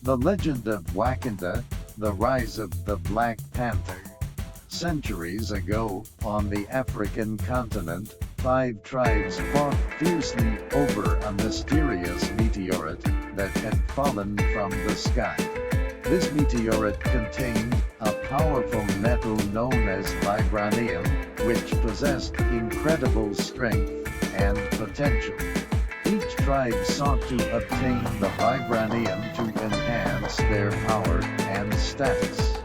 The Legend of Wakanda, The Rise of the Black Panther. Centuries ago, on the African continent, 5 tribes fought fiercely over a mysterious meteorite that had fallen from the sky. This meteorite contained a powerful metal known as vibranium, which possessed incredible strength and potential. Each tribe sought to obtain the vibranium to enhance their power and status.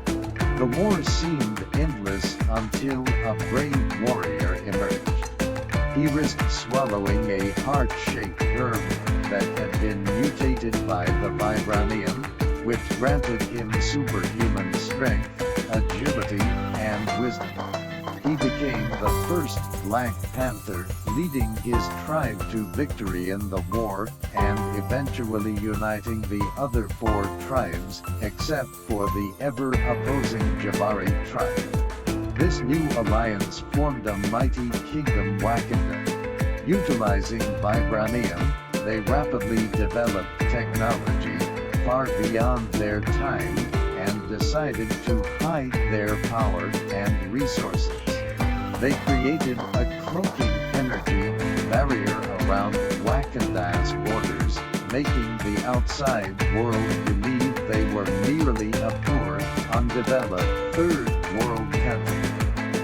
The war seemed endless until a brave warrior emerged. He risked swallowing a heart-shaped herb that had been mutated by the vibranium, which granted him superhuman strength, agility, and wisdom. He became the first Black Panther, leading his tribe to victory in the war, and eventually uniting the other 4 tribes, except for the ever-opposing Jabari tribe. This new alliance formed a mighty kingdom Wakanda. Utilizing vibranium, they rapidly developed technology far beyond their time, and decided to hide their power and resources. They created a cloaking energy barrier around Wakanda's borders, making the outside world believe they were merely a poor, undeveloped third world country.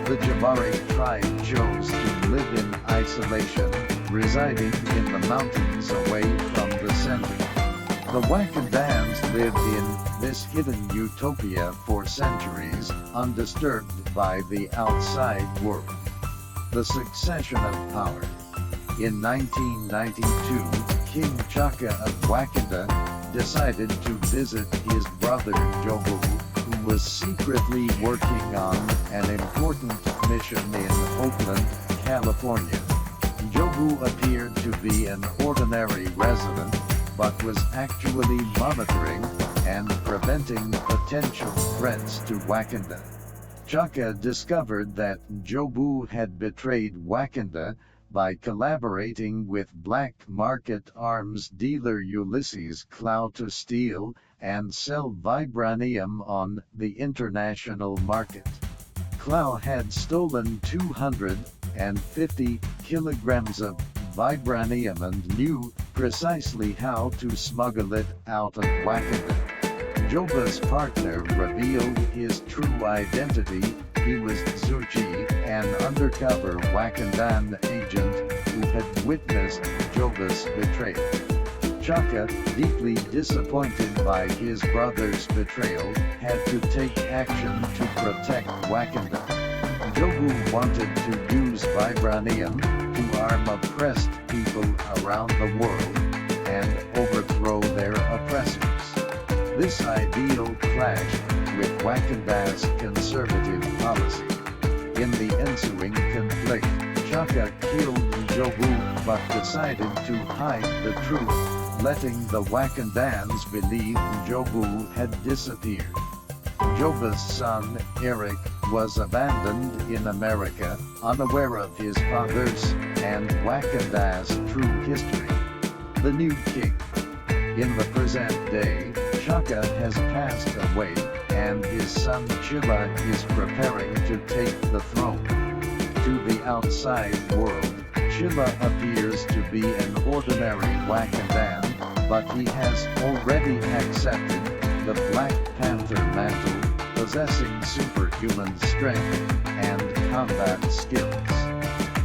The Jabari tribe chose to live in isolation, residing in the mountains away from the center. The Wakandans lived in this hidden utopia for centuries, undisturbed by the outside world. The succession of power. In 1992, King Chaka of Wakanda decided to visit his brother Jobu, who was secretly working on an important mission in Oakland, California. Jobu appeared to be an ordinary resident, but was actually monitoring and preventing potential threats to Wakanda. Chaka discovered that Jobu had betrayed Wakanda by collaborating with black market arms dealer Ulysses Clow to steal and sell vibranium on the international market. Clow had stolen 250 kilograms of vibranium and knew precisely how to smuggle it out of Wakanda. Joba's partner revealed his true identity. He was Zuchi, an undercover Wakandan agent who had witnessed Joba's betrayal. Chaka, deeply disappointed by his brother's betrayal, had to take action to protect Wakanda. Jobu wanted to use vibranium to arm oppressed people around the world and overthrow their oppressors. This ideal clashed with Wakanda's conservative policy. In the ensuing conflict, Chaka killed Jobu but decided to hide the truth, letting the Wakandans believe Jobu had disappeared. Joba's son, Eric, was abandoned in America, unaware of his father's and Wakanda's true history. The new king. In the present day, Chaka has passed away, and his son Chilla is preparing to take the throne. To the outside world, Chilla appears to be an ordinary Wakandan, but he has already accepted the Black Panther mantle, possessing superhuman strength and combat skills.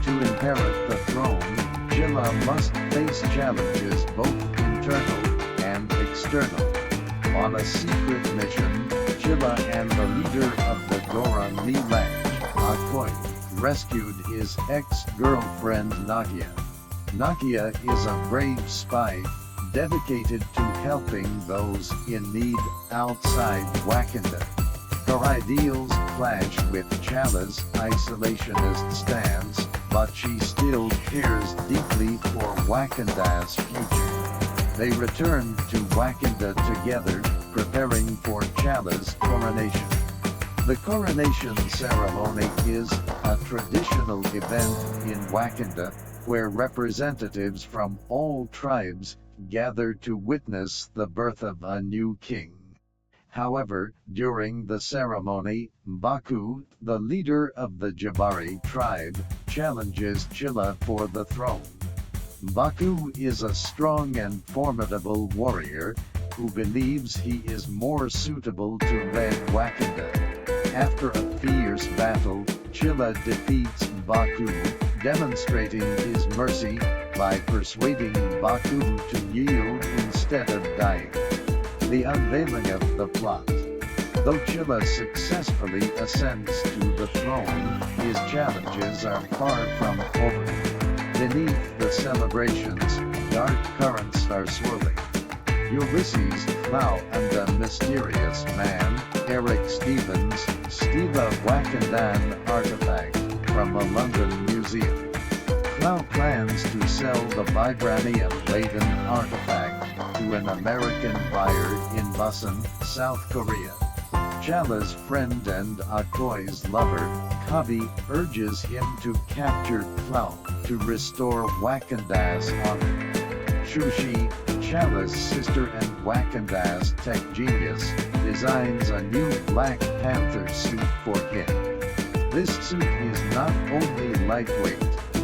To inherit the throne, Chilla must face challenges both internal and external. On a secret mission, Chilla and the leader of the Goron language, Akoi, rescued his ex-girlfriend Nakia. Nakia is a brave spy, dedicated to helping those in need outside Wakanda. Her ideals clash with Chala's isolationist stance, but she still cares deeply for Wakanda's future. They return to Wakanda together, preparing for Chala's coronation. The coronation ceremony is a traditional event in Wakanda, where representatives from all tribes gather to witness the birth of a new king. However, during the ceremony, Baku, the leader of the Jabari tribe, challenges Chilla for the throne. Baku is a strong and formidable warrior, who believes he is more suitable to lead Wakanda. After a fierce battle, Chilla defeats Baku, demonstrating his mercy by persuading Baku to yield instead of dying. The unveiling of the plot. Though Chilla successfully ascends to the throne, his challenges are far from over. Beneath the celebrations, dark currents are swirling. Ulysses Clow and the mysterious man, Eric Stevens, steal a Wakandan artifact from a London museum. Clow plans to sell the vibranium-laden artifact to an American buyer in Busan, South Korea. Chala's friend and Akoi's lover, Kabi, urges him to capture Clow to restore Wakanda's honor. Shushi, Chala's sister and Wakanda's tech genius, designs a new Black Panther suit for him. This suit is not only lightweight,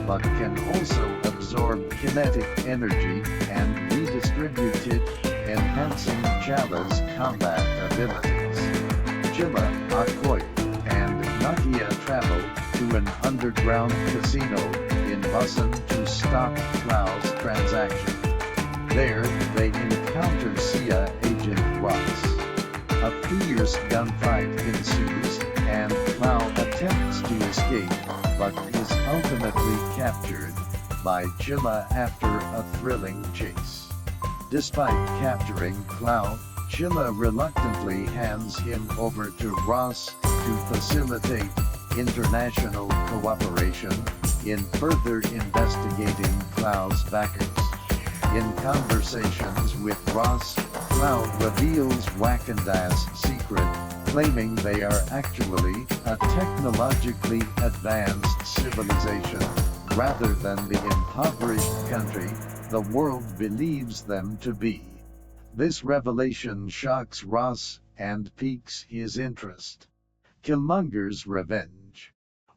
but can also absorb kinetic energy and redistribute it, enhancing Chala's combat abilities. Chilla, Akoi, and Nakia travel to an underground casino in Busan to stop Clow's transaction. There, they encounter CIA agent Ross. A fierce gunfight ensues, and Clow attempts to escape, but is ultimately captured by Chilla after a thrilling chase. Despite capturing Clow, Chilla reluctantly hands him over to Ross to facilitate international cooperation in further investigating Clow's backers. In conversations with Ross, Clow reveals Wakanda's secret, claiming they are actually a technologically advanced civilization, rather than the impoverished country the world believes them to be. This revelation shocks Ross and piques his interest. Killmonger's revenge.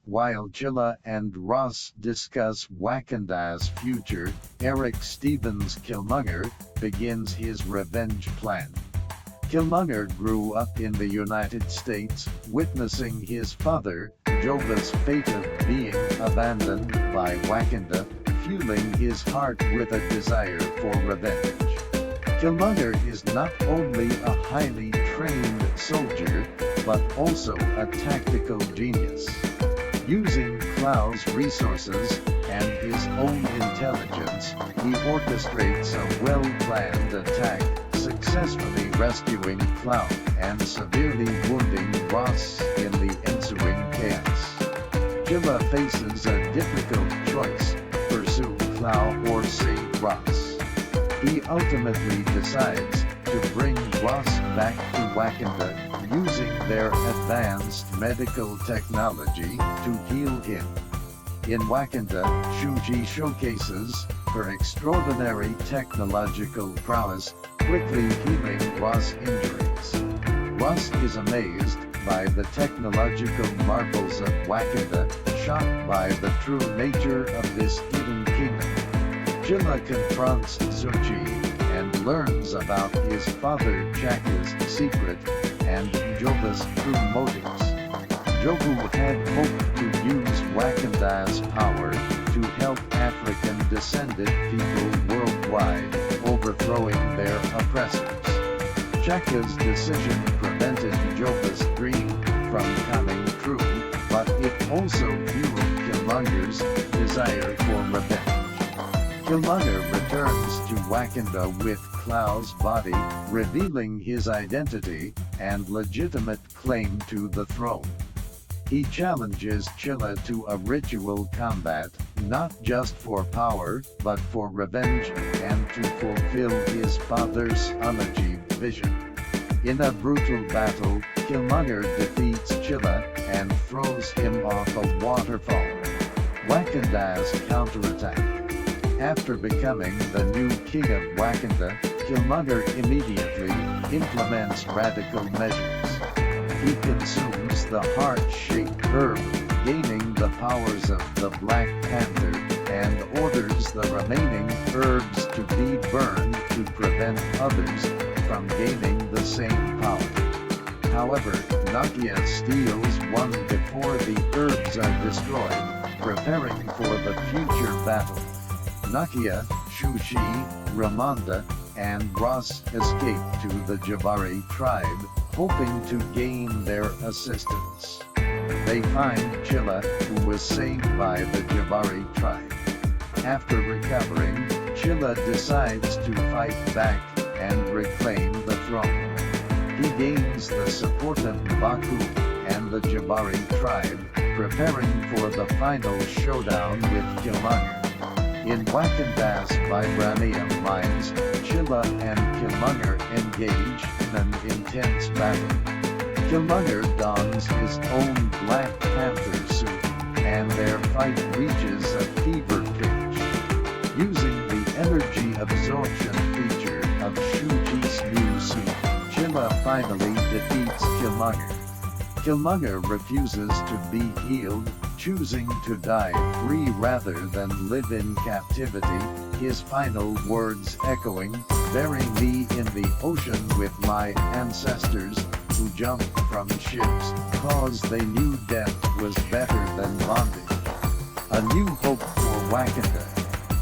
While Chilla and Ross discuss Wakanda's future, Eric Stevens Killmonger begins his revenge plan. Killmonger grew up in the United States, witnessing his father, Jova's fate of being abandoned by Wakanda, fueling his heart with a desire for revenge. Killmonger is not only a highly trained soldier, but also a tactical genius. Using Clow's resources and his own intelligence, he orchestrates a well-planned attack, successfully rescuing Clow and severely wounding Ross in the ensuing chaos. Chilla faces a difficult choice: pursue Clow or save Ross. He ultimately decides to bring Ross back to Wakanda, using their advanced medical technology to heal him. In Wakanda, Shuji showcases her extraordinary technological prowess, quickly healing Ross' injuries. Ross is amazed by the technological marvels of Wakanda, shocked by the true nature of this hidden kingdom. Chilla confronts Suchi and learns about his father Chaka's secret and Jova's true motives. Jovu had hoped to use Wakanda's power to help African-descended people worldwide, overthrowing their oppressors. Chaka's decision prevented Jova's dream from coming true, but it also fueled Killmonger's desire for revenge. Killmonger returns to Wakanda with Clow's body, revealing his identity and legitimate claim to the throne. He challenges Chilla to a ritual combat, not just for power, but for revenge, and to fulfill his father's unachieved vision. In a brutal battle, Killmonger defeats Chilla and throws him off a waterfall. Wakanda's counterattack. After becoming the new king of Wakanda, Killmonger immediately implements radical measures. He consumes the heart-shaped herb, gaining the powers of the Black Panther, and orders the remaining herbs to be burned to prevent others from gaining the same power. However, Nakia steals one before the herbs are destroyed, preparing for the future battle. Nakia, Shushi, Ramonda, and Ross escape to the Jabari tribe, hoping to gain their assistance. They find Chilla, who was saved by the Jabari tribe. After recovering, Chilla decides to fight back and reclaim the throne. He gains the support of Baku and the Jabari tribe, preparing for the final showdown with Killmonger. In Wakanda's vibranium mines, Chilla and Killmonger engage in an intense battle. Killmonger dons his own Black Panther suit, and their fight reaches a fever pitch. Using the energy absorption feature of Shuji's new suit, Chilla finally defeats Killmonger. Killmonger refuses to be healed, choosing to die free rather than live in captivity, his final words echoing, "Bury me in the ocean with my ancestors, who jumped from ships, cause they knew death was better than bondage." A new hope for Wakanda.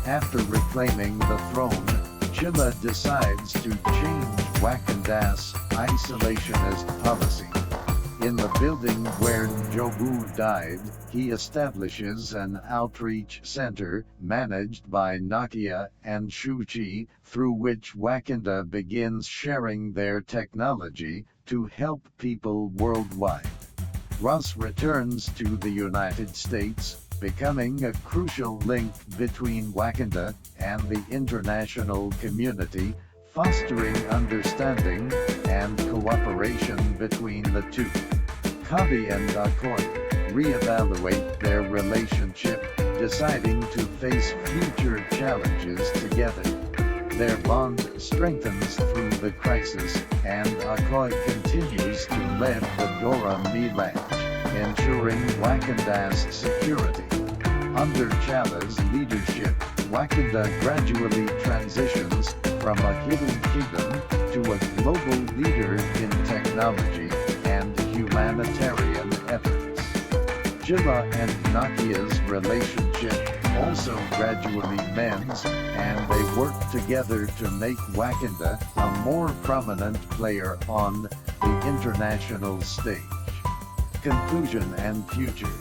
After reclaiming the throne, Chilla decides to change Wakanda's isolationist policy. In the building where Jobu died, he establishes an outreach center, managed by Nakia and Shuchi, through which Wakanda begins sharing their technology to help people worldwide. Ross returns to the United States, becoming a crucial link between Wakanda and the international community, fostering understanding and cooperation between the two. Kabi and Okoye reevaluate their relationship, deciding to face future challenges together. Their bond strengthens through the crisis, and Okoye continues to lead the Dora Milaje, ensuring Wakanda's security. Under Chala's leadership, Wakanda gradually transitions from a hidden kingdom to a global leader in technology and humanitarian efforts. Chilla and Nakia's relationship also gradually mends, and they work together to make Wakanda a more prominent player on the international stage. Conclusion and future.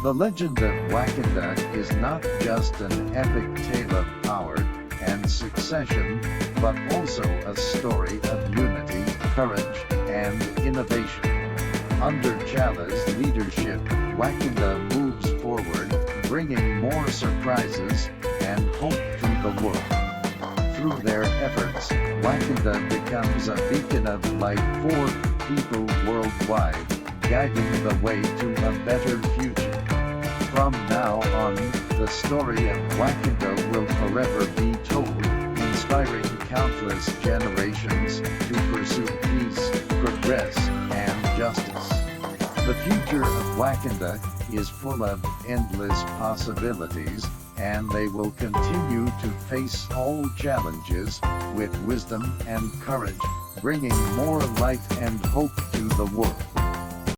The legend of Wakanda is not just an epic tale of power and succession, but also a story of unity, courage, and innovation. Under Chala's leadership, Wakanda moves forward, bringing more surprises and hope to the world. Through their efforts, Wakanda becomes a beacon of light for people worldwide, guiding the way to a better future. From now on, the story of Wakanda will forever be told, inspiring countless generations to pursue peace, progress, and justice. The future of Wakanda is full of endless possibilities, and they will continue to face all challenges with wisdom and courage, bringing more light and hope to the world.